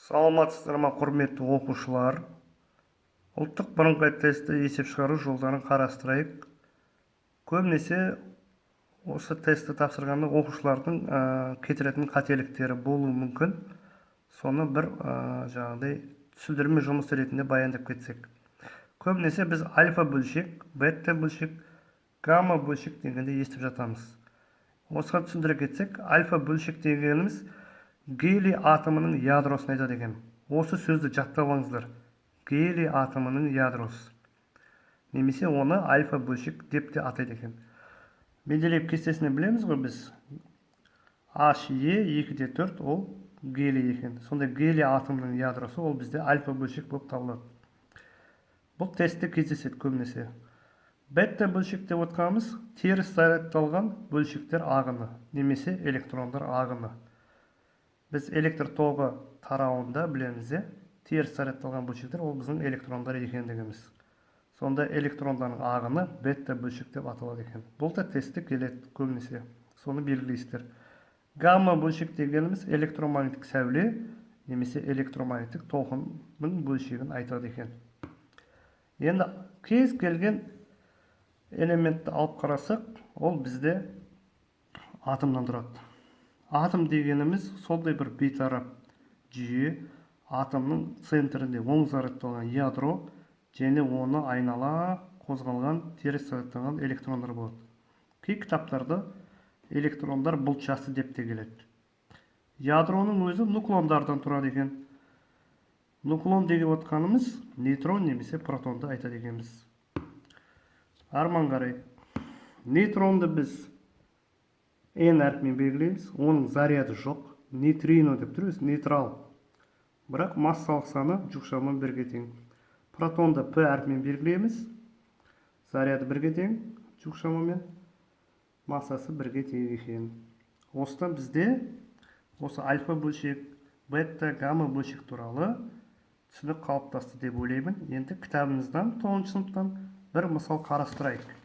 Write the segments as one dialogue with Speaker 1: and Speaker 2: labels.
Speaker 1: Саламатсыздар ма, құрметті оқушылар? Ұлттық бірыңғай тестті есеп шығару жолдарын қарастырайық. Көбінесе осы тестті тапсырғанда оқушылардың кетіретін қателіктері болуы мүмкін. Соны бір жаңағыдай түсіндірме жұмыс ретінде баяндап кетсек. Көбінесе біз альфа бөлшек, бета бөлшек, гамма бөлшек дегенде естіп жатамыз. Осыған түсіндіре кетсек, альфа бөлшек дегеніміз гелий атомының ядросын айтады екен. Осы сөзді жаттап алыңыздар. Гелий атомының ядросы. Немесе оны альфа бөлшек деп те атайды екен. Менделеев кестесіне білеміз ғой біз. He 2,4 ол гелий екен. Сонда гелий атомының ядросы ол бізде альфа бөлшек болып табылады. Бұл тестте кездеседі көбінесе. Бета бөлшек деп отқанымыз теріс зарядталған бөлшектер ағыны, немесе электрондар ағыны. Біз электр тогы тарауында білеміз, теріс зарядталған бөлшектер ол біздің электрондар екендігіміз. Сонда электрондардың ағыны бета бөлшек деп аталады екен. Бұл да тестте келеді көбінесе. Соны белгілейсіздер. Гамма бөлшек дегеніміз электромагниттік сәуле, немесе электромагниттік толқынның бөлшегін айтады екен. Енді кез келген элементті алып қарасақ, ол бізде атомнан тұрады. Атом дегеніміз солдай бір бейтарап жүйе, атомның центрінде оң зарядталған ядро және оны айнала қозғалған теріс зарядталған электрондар болады. Кей кітаптарда электрондар бұлтшасы деп те келеді. Ядроның өзі нуклондардан тұрады екен. Нуклон деген отқанымыз нейтрон немесе протонды айтады екенбіз. Арман қарайық. Нейтронды біз N әрпімен белгілейміз. Оның заряды жоқ. Нейтрино деп тұрмыз, нейтрал. Бірақ массалық саны жүк шамамен 1-ге тең. Протонды P әрпімен белгілейміз. Заряды 1-ге тең, жүк шамамен массасы 1-ге тең екен. Осыдан бізде осы альфа бөлшек, бета, гамма бөлшек туралы түсінік қалыптасты деп ойлаймын. Енді кітабымыздан 9-шы сыныптан бір мысал қарастырайық.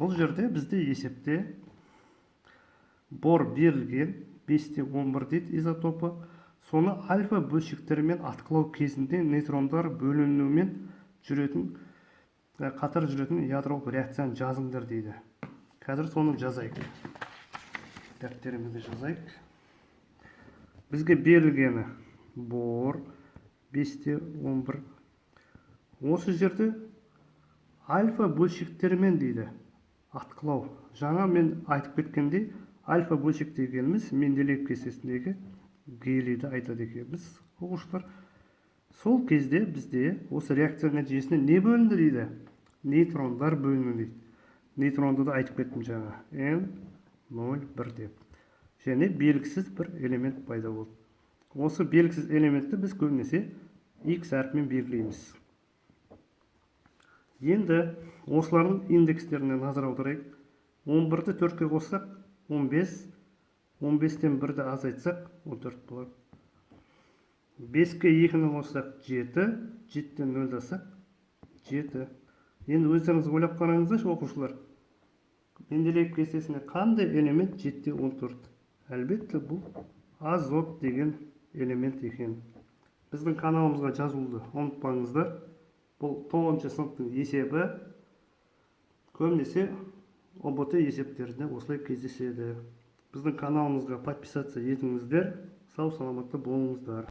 Speaker 1: Бұл жерде бізде есепте бор берілген 5-11 дейді изотопы. Соны альфа бөлшектерімен атқылау кезінде нейтрондар бөлінуімен қатар жүретін ядролық реакцияны жазыңдар дейді. Қазір соны жазайық. Дәптерімізді жазайық. Бізге берілгені бор 5-11. Осы жерде альфа бөлшектерімен дейді. Атқылау. Жаңа мен айтып кеткендей, альфа бөлшек дегеніміз Менделеев кестесіндегі гелийді айтады екенбіз. Оқушылар, сол кезде бізде осы реакция нәтижесінде не бөлінді дейді? Нейтрондар бөлінді дейді. Нейтронды да айтып кеттім жаңа. N01 деп. Және белгісіз бір элемент пайда болды. Осы белгісіз элементті біз көбінесе X әрпімен белгілейміз. Енді осылардың индекстеріне назар аударайық. 11-ді 4-ке қоссақ 15, 15-тен 1-ді азайтсақ 14 болады. 5-ке 2-ні қоссақ 7, 7-тен 0-ді алсақ 7. Енді өздеріңіз ойлап қараңыздаршы оқушылар. Менделеев кестесінде қандай элемент 7-те 14? Әлбетте бұл азот деген элемент екен. Біздің каналымызға жазылуды ұмытпаңыздар. Бұл 9-шы сыныптың есебі, көбінесе ОБТ есептерінде осылай кездеседі. Біздің каналымызға подписация етіңіздер. Сау саламатты болыңыздар.